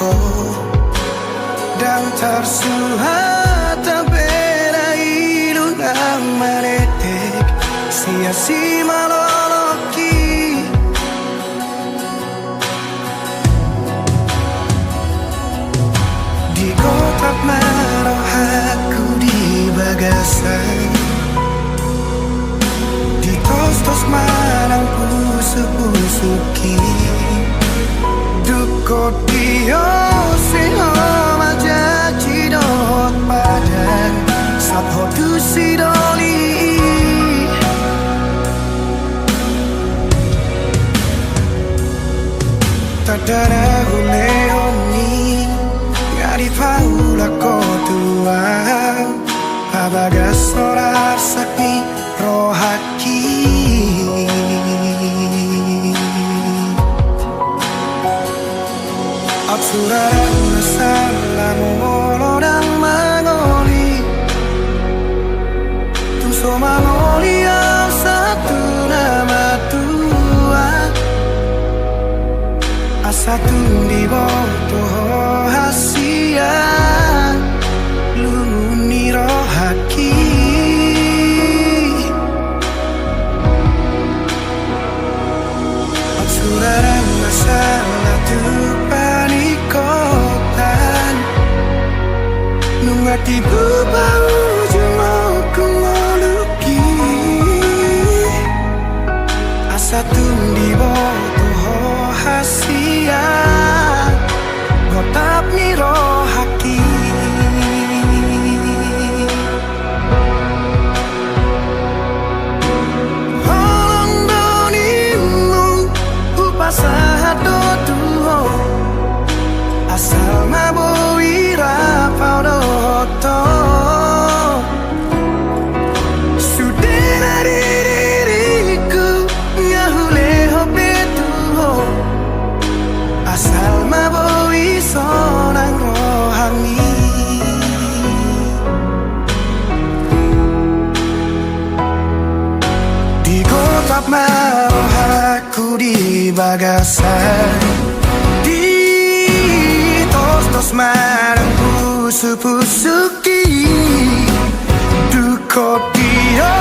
ko dan tersuhata bera ilunang maletek sia-sia maloloki di kotak maroh aku di bagasan di tos-tos marang pusu-pusuki duko dio siho majaji dot padan sapho tu sidoli tadara huleoni ngari paula kotua abagas sorar sakni rohaki Absurang masalah molo dan mangoli Tuso mangoli yang satu nama tua Asatu di botoh hasia Luni rohaki Absurang masalah tuh panikotan Nungati bubau jumoku ngoluki Asa tundi botoh hasia Gotap niro haki Holong donimu upasahat dotuho Asal mabui rapau doto Sudena diriku ngahule hobetuho Asal mabui sonang rohani Di kotak maroh aku di bagasan Tos marang pusu-pusuki Duko dio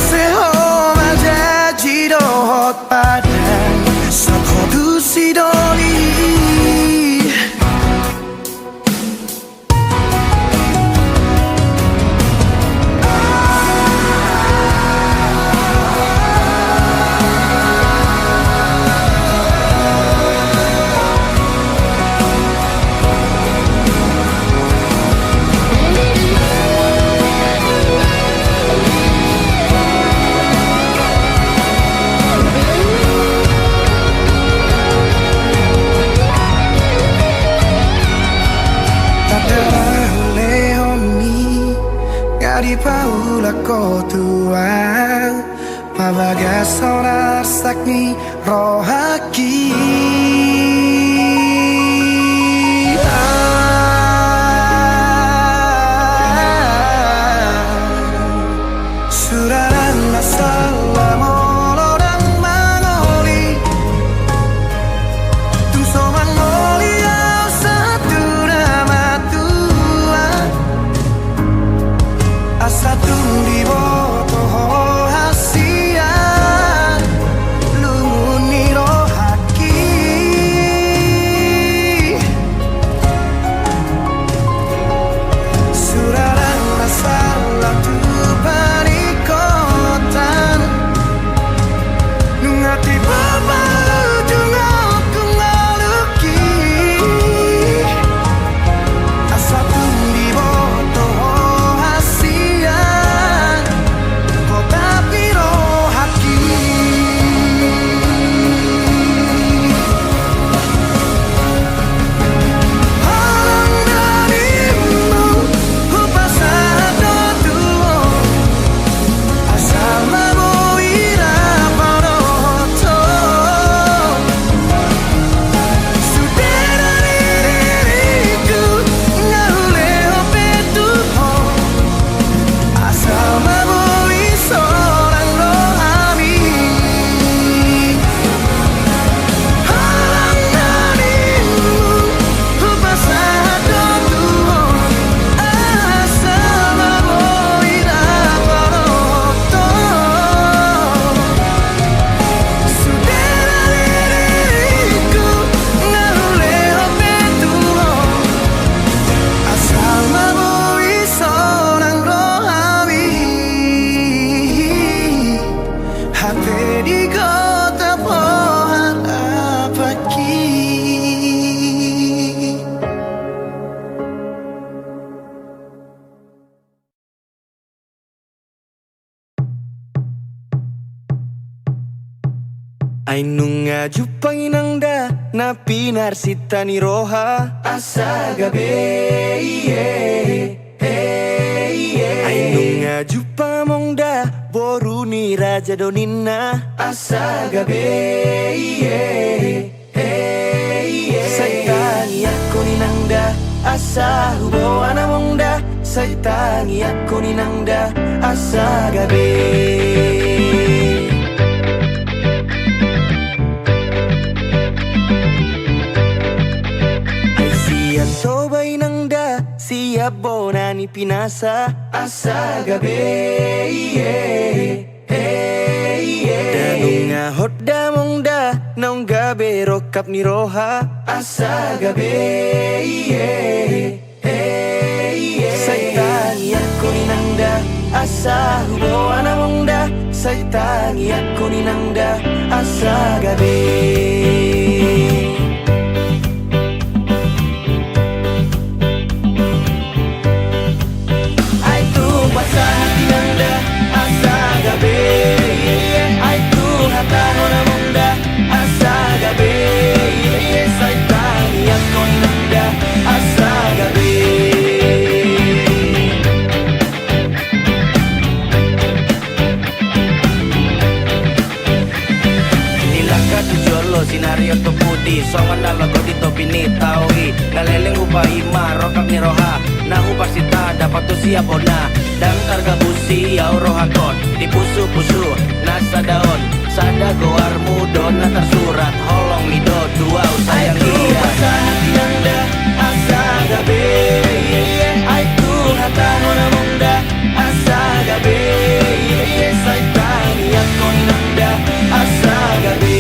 seho majaji dohot padan Sako tu sidoli Di paula kotuang Mabagas sonar sakni rohaki Suraran masalah molo dan mangoli Tungso mangoli yang satu nama tua Asatu di botoh hasia Lumuni rohaki Ainunga jupanginangda na pinarsitani roha asa gabe Ainunga jupamongda boruni raja donina asa gabe Saitangi ako ninangda asa hubo anamongda Saitangi ako ninangda asa gabe Sobay nangda siap bonani pinasa asa gabe Danunga hodda mongda naung gabe rokap ni roha asa gabe Saitangi ako ninangda asa hubo anamongda Saitangi ako ninangda asa gabe Sinario to pudi, songan na lago dito pinitawi Naleleng upahi marokap ni roha Na upasita dapat tu siap na Dan targa busi au rohakon Di pusu-pusu nasa daon Sada goar mudo na tersurat Holong mido dua sayang dia hati nangda asa gabe Aiku hata hona mongda asa gabe Saitani ako nangda asa gabe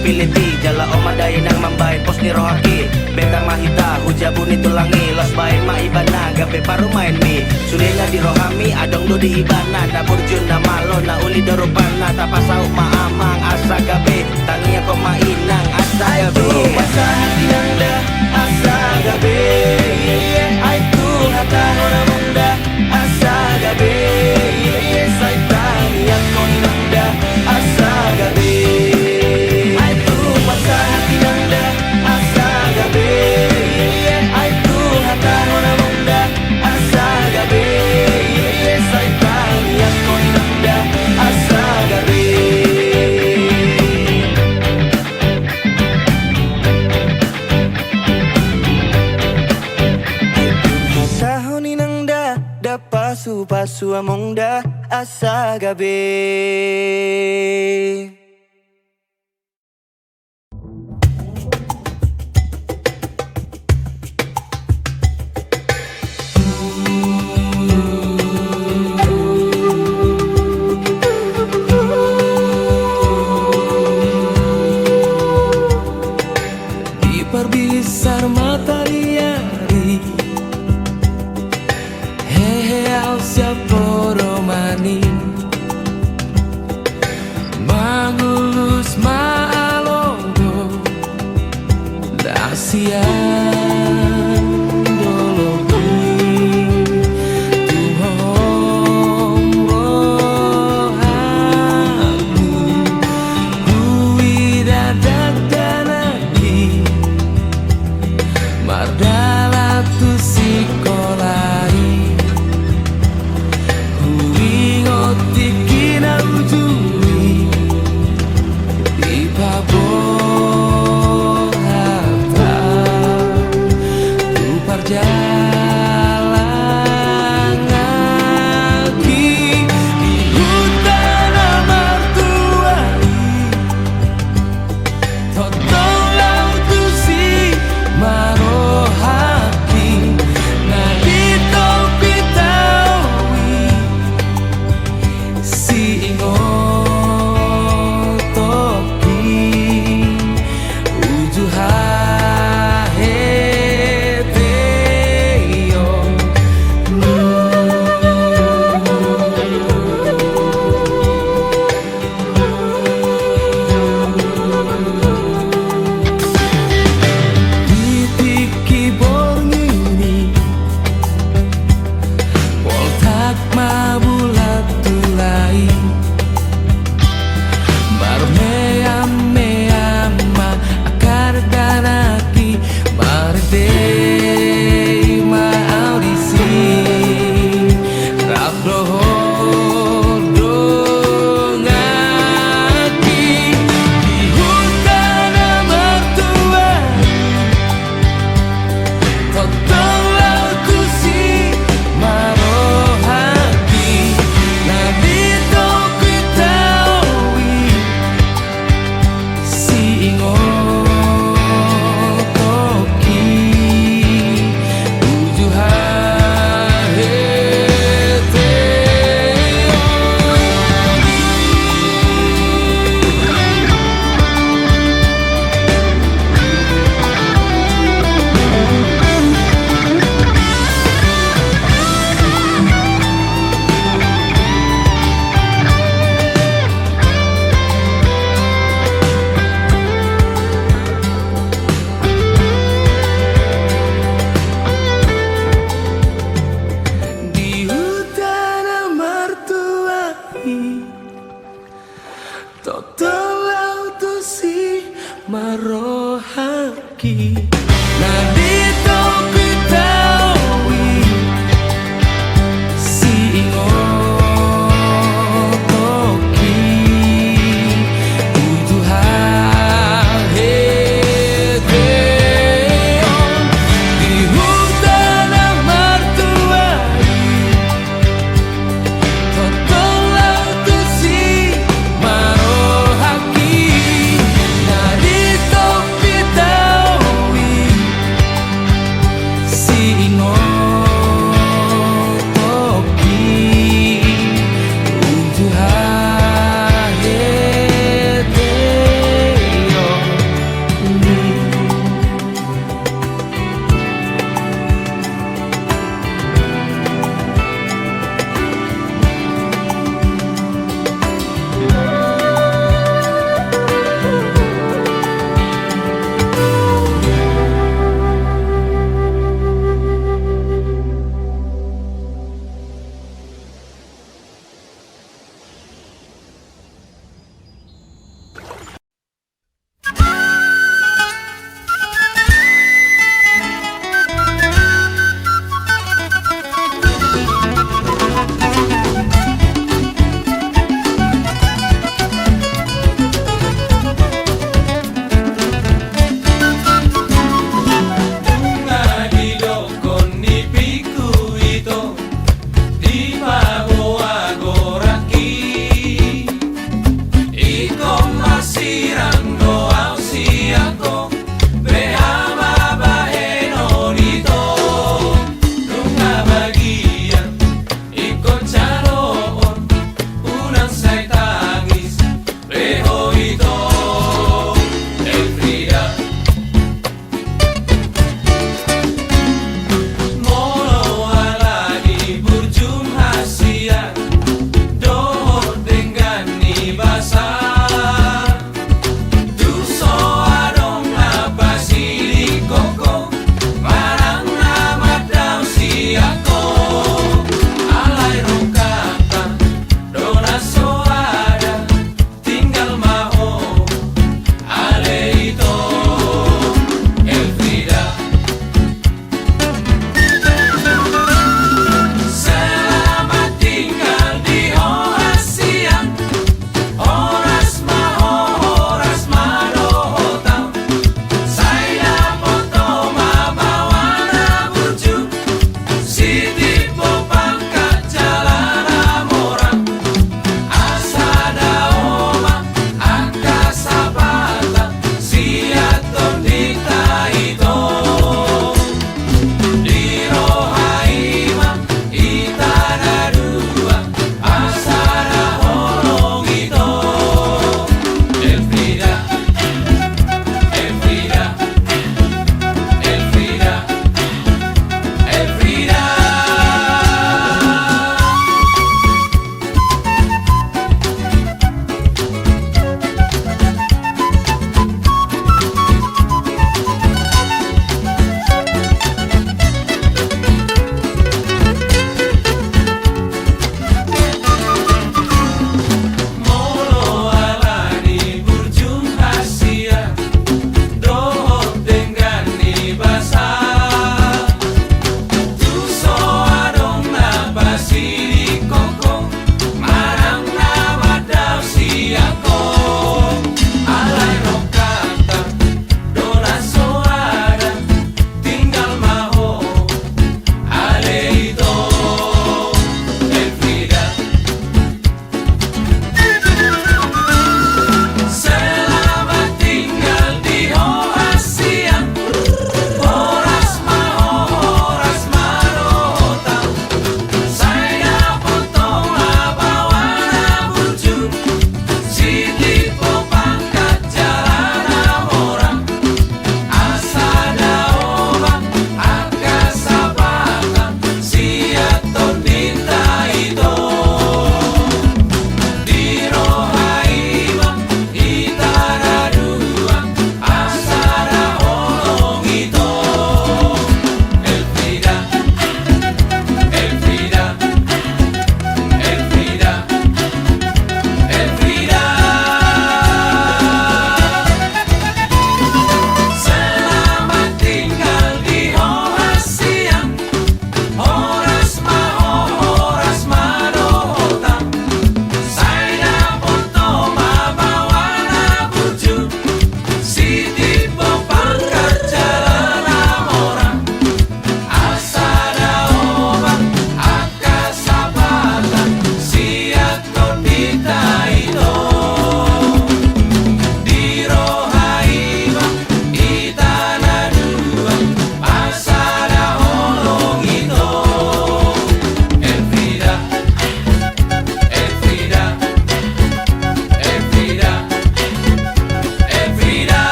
Piliti jala omadaya nang mambahin pos ni rohaki Beta mahita hujabu ni tulangi Los bahin maibana gabe paru main mi Sulila di rohami adong do di ibana Na burjun na malo na uli dorupana Tapasau maamang asa gabe Tangi ako mainang asa gabe Aitu hati nangda asa gabe Aitu hata hona mongda asa gabe Saitani ako nangda asa gabe Pasu amongda asa gabe Diperbesar matahari Siapa mani Mangulus maalonggo Dasian dologi Tuhong rohamu Kui dadak danagi Mardala tu sikolai Tikina ujui di babor harta tu perjalanan lagi di hutan amartuai totong laut tu si marohaki nadi topi tawi si ngotoki uju haheteyo ditiki borngini poltak mabulat tulai haki Nandito bitawi si ingotoki Utuhan hedeon di hutan ang martuari Totoo tu si marohaki Nandito bitawi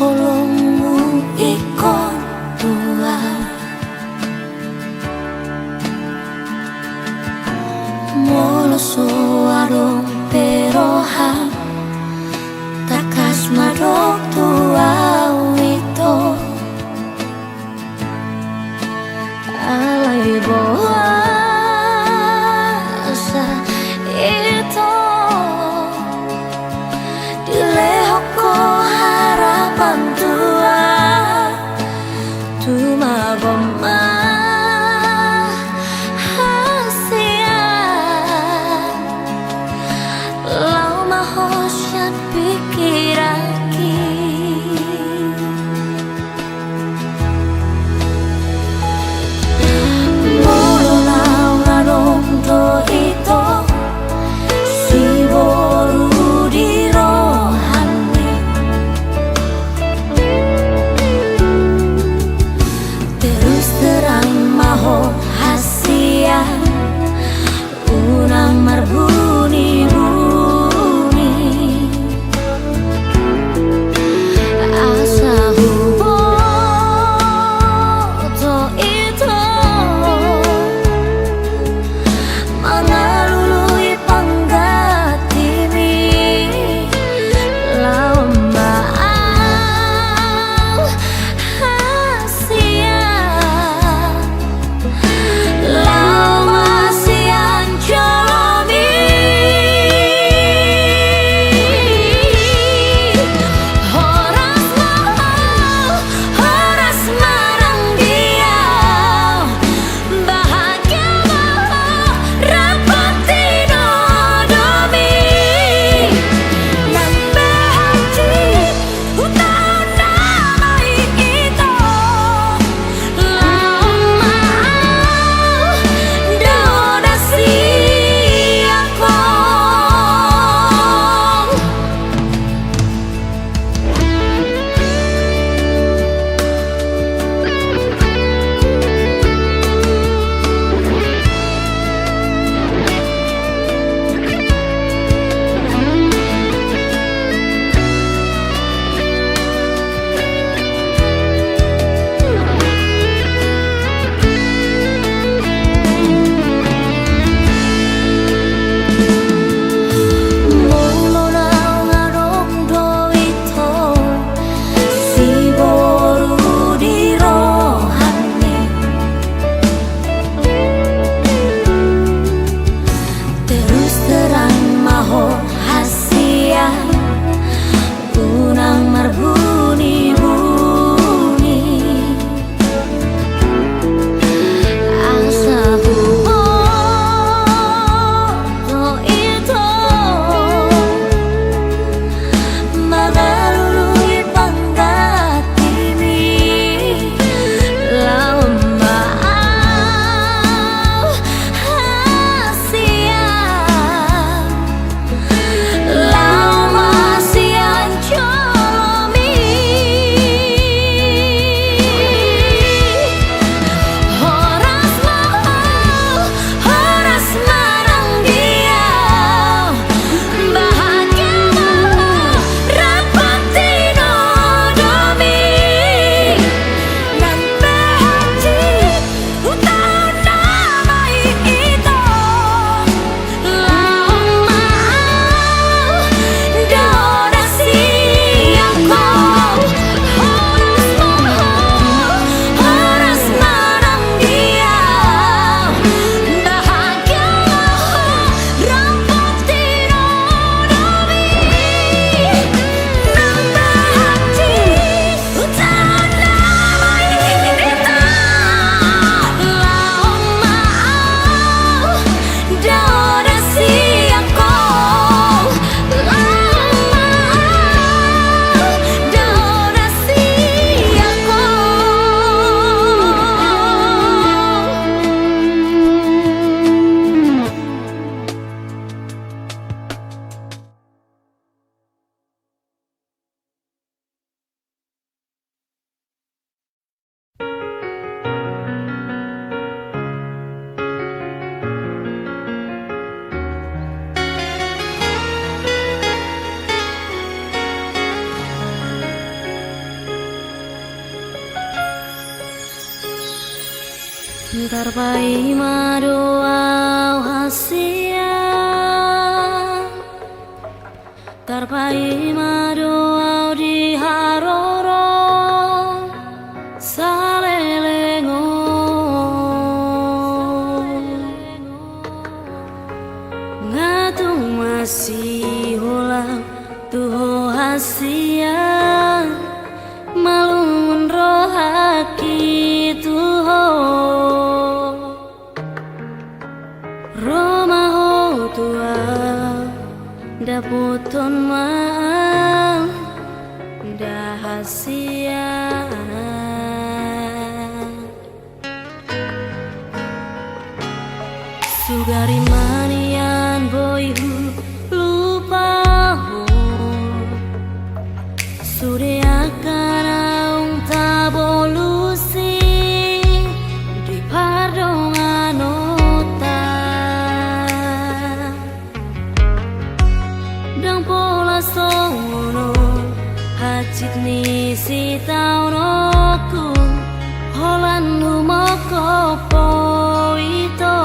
kolongmu ikon tua moloso warung perohan takas madok tua wito alay boasa itu dilehoko harapan tua Tarpai madoa hasia, tarpai madoa di haroro salelengo, ngatung masih hola tuho hasia, malun rohaki tuho. Roma ho tua daputon maal dahasia, sugari manian boyhu lupa ho sude akan aung tabolusi di pardongan ota dang pola sono hacit ni si taunoku holan lumoko poito.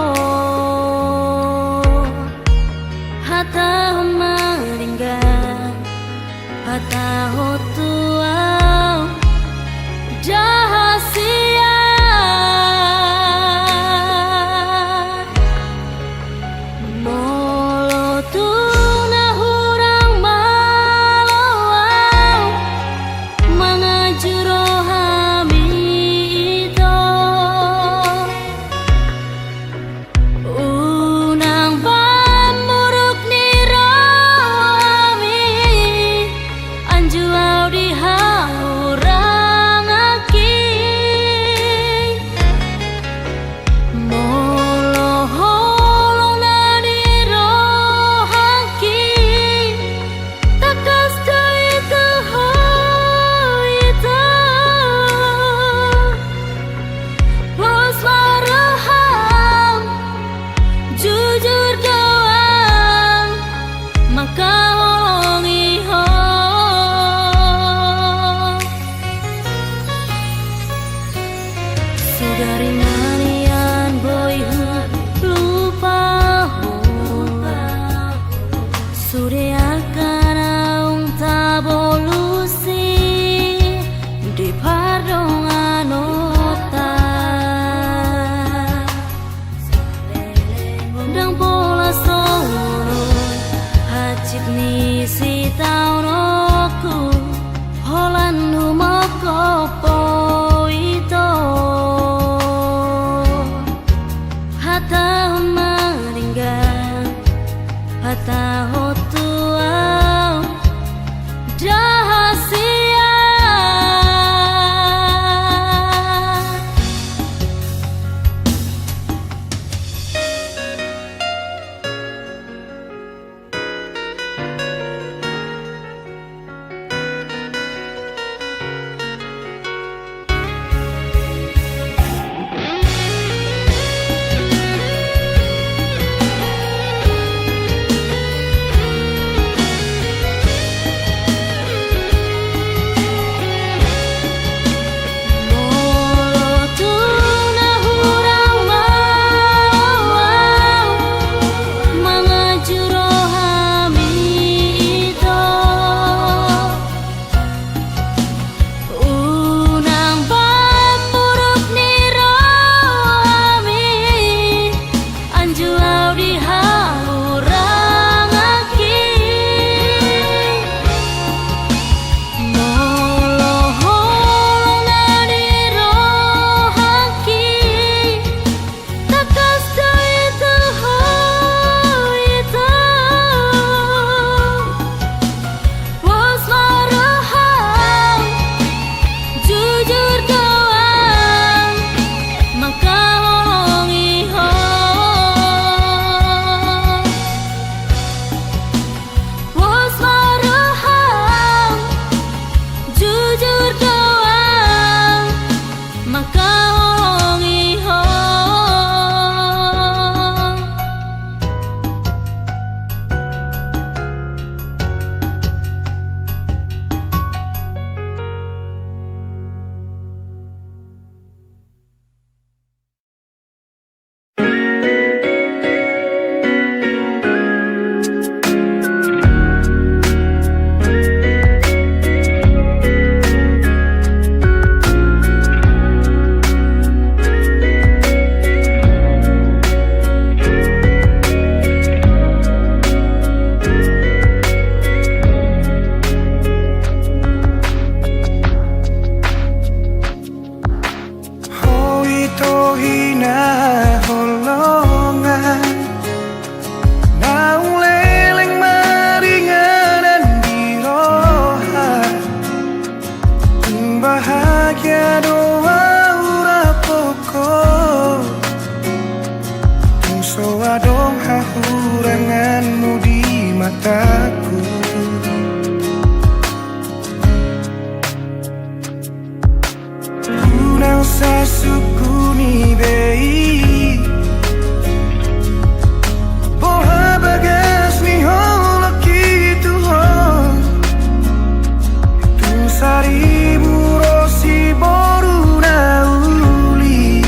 bahagia doa ura pokok Tungso adong hahuranganmu di mataku Unang sasukuni bei Boha bagas ni holok itu hon Tung saribu rosi boru nauli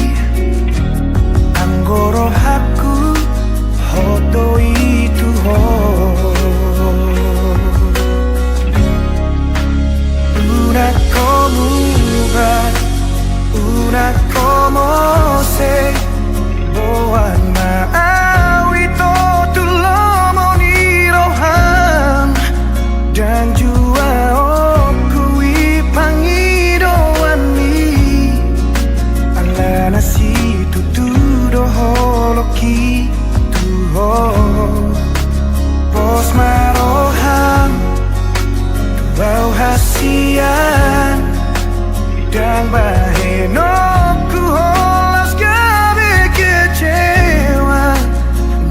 Anggoro haku hoto itu hon Una como ba Una como se Boan maawi to tulomo ni rohan Dan jua oku ipangidoan ni Ala nasi tutudo holoki tuho Bos marohan Bau hasian Dan bahenoku holas gabe kecewa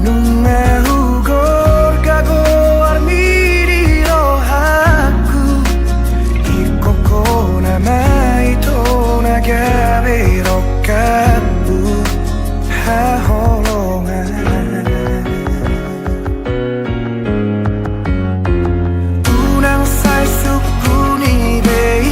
Nunga hugor gago armiri rohaku Ikoko nama itu nagabe rokabu haholongan Unang say sukuni bei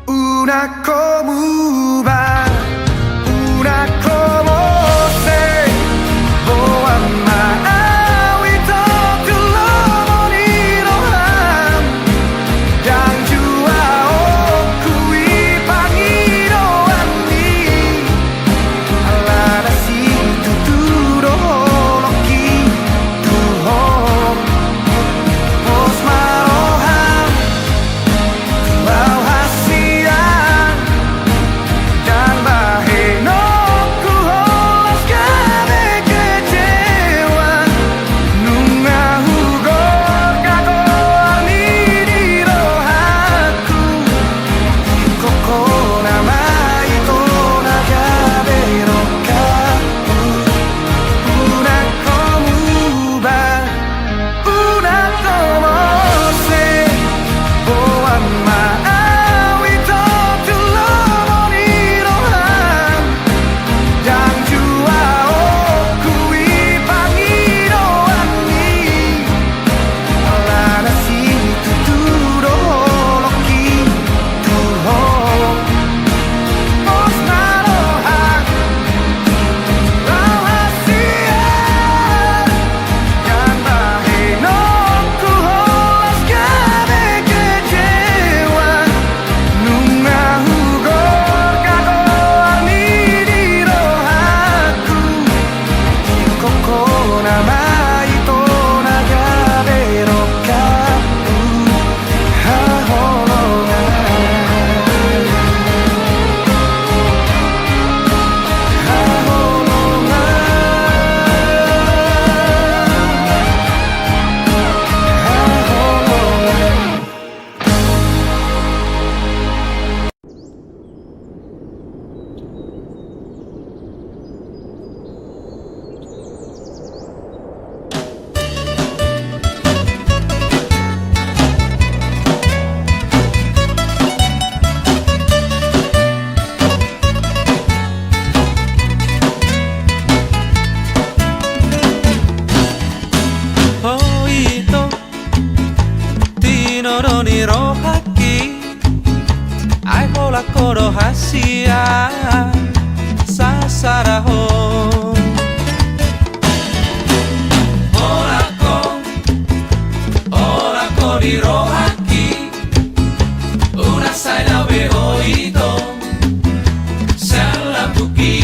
Una como va, una como se Boan maawi to tulomo ni rohan Dan jua oku ipangidoan ni Ala nasi tutudo holoki tuho Bos marohan Bau hasian Dan bahenoku holas gabe kecewa Nunga hugor gago armiri rohaku Koko nama itu nagabe rokaku Una como ba Una como se Boan maawi to tulomo ni rohan Dan jua oku ipangidoan ni Ala nasi tutudo holoki tuho Bos marohan Bau hasian Dan bahenoku holas gabe kecewa Nunga hugor gago armiri rohaku Koko nama itu nagabe rokaku haholongan Ola koro hasia sasaraho. Ola ko di rohaki una saida be oito salam tuki.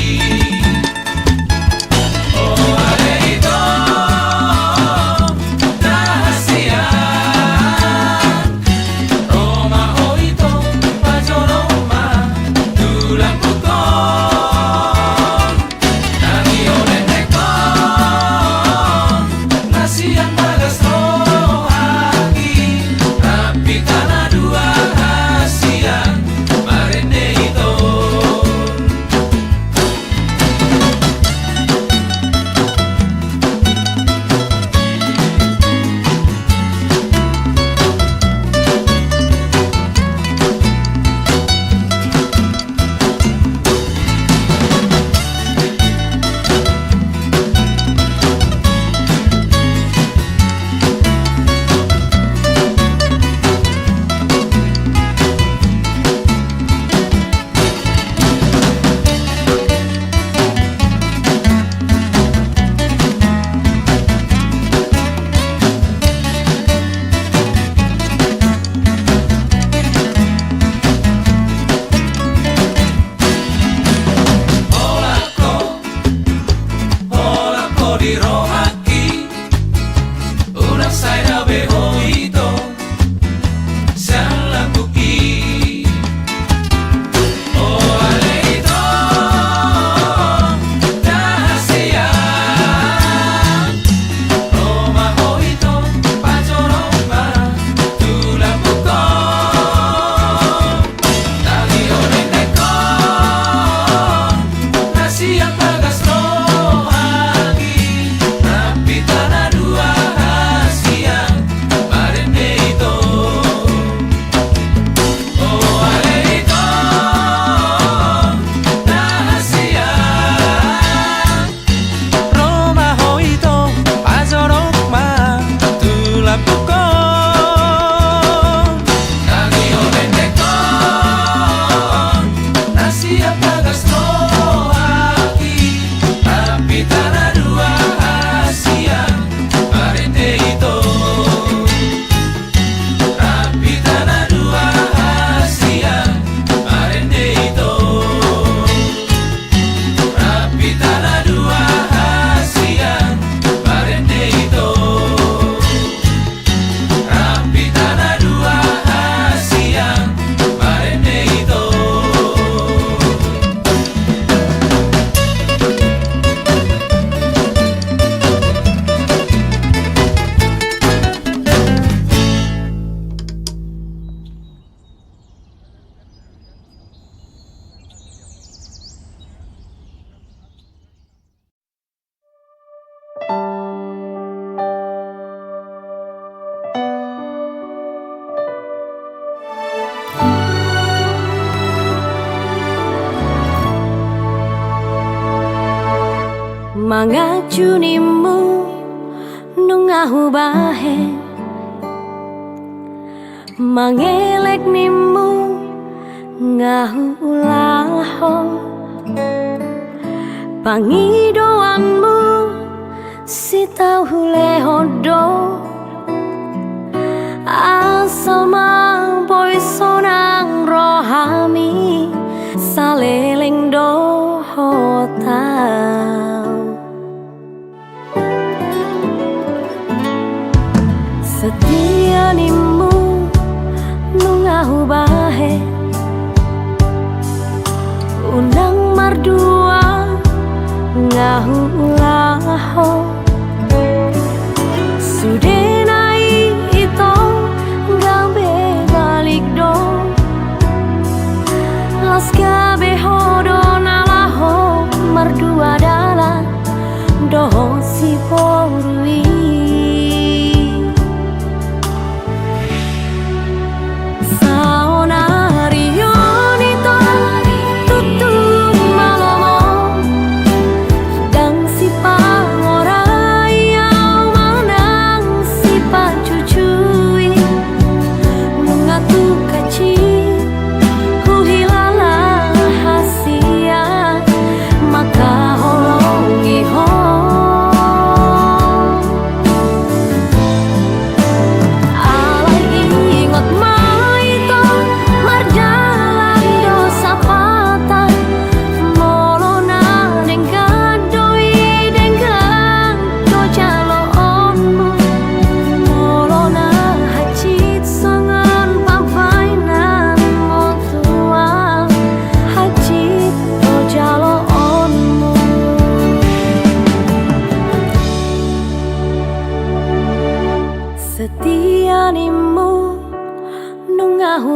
Mangacunimu nungahu bahe mangelek nimu ngahu laho pangidoanmu si tahu lehodo asama boy sonang rohami saleleng dohotau setia nimu nungahu bahe unang mardua ngahu laho sudenai ito gabe balik do las gabe hodo nalaho mardua dala doho si porui Ku hilang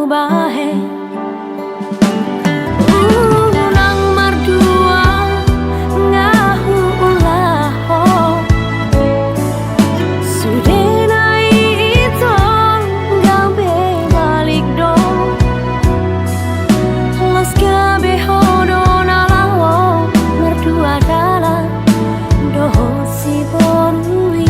bahe Unang mardua ngahu ulaho Sudenai ito gabe balik do Los gabe hodo nalawo mardua dalan doho si borui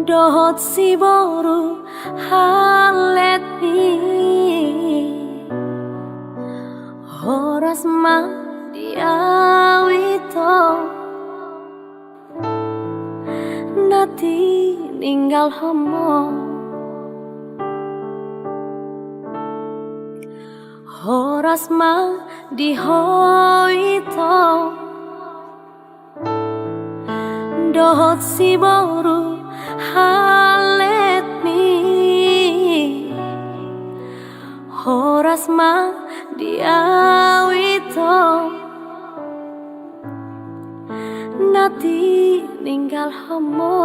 Dohot si boru halet mi Horas ma diawito Nati ninggal homo Horas ma dihoito Dohot si boru halet mi Horas ma diawito Nati ninggal homo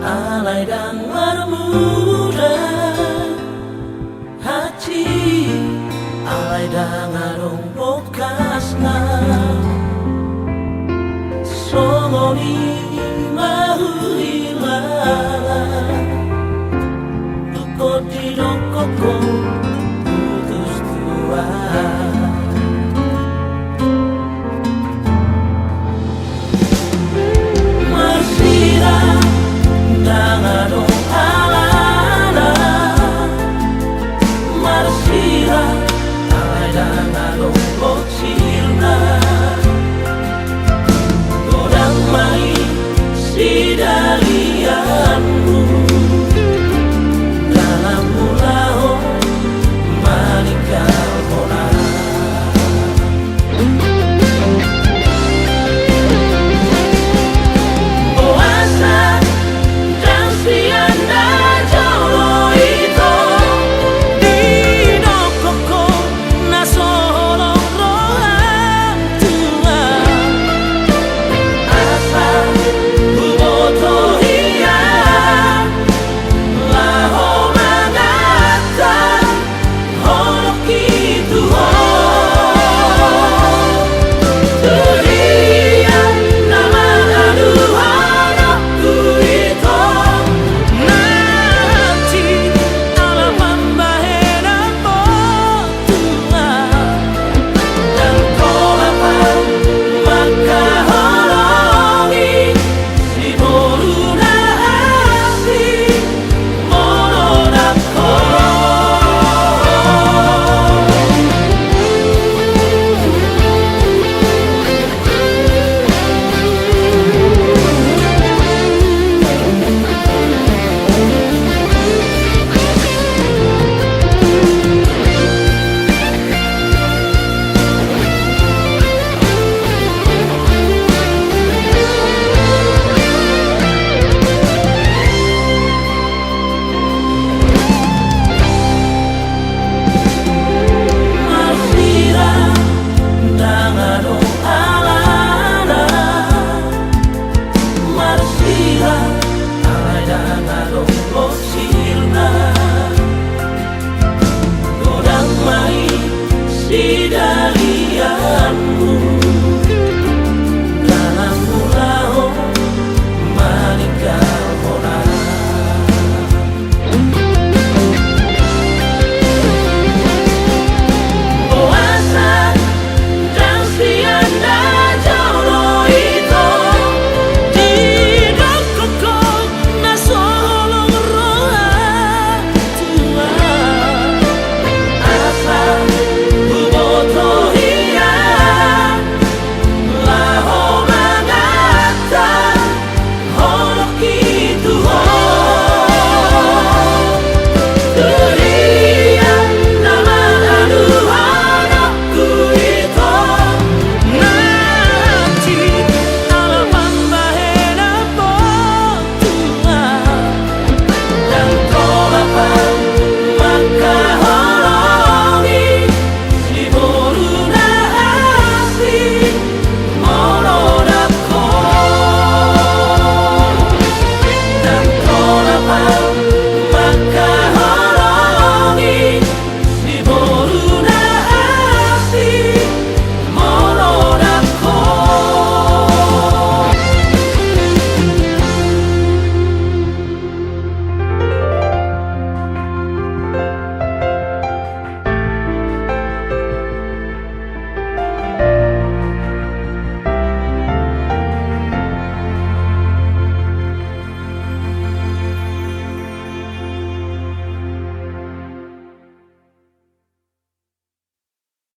alay dan marmuda hati alay dan arong podcast na songoni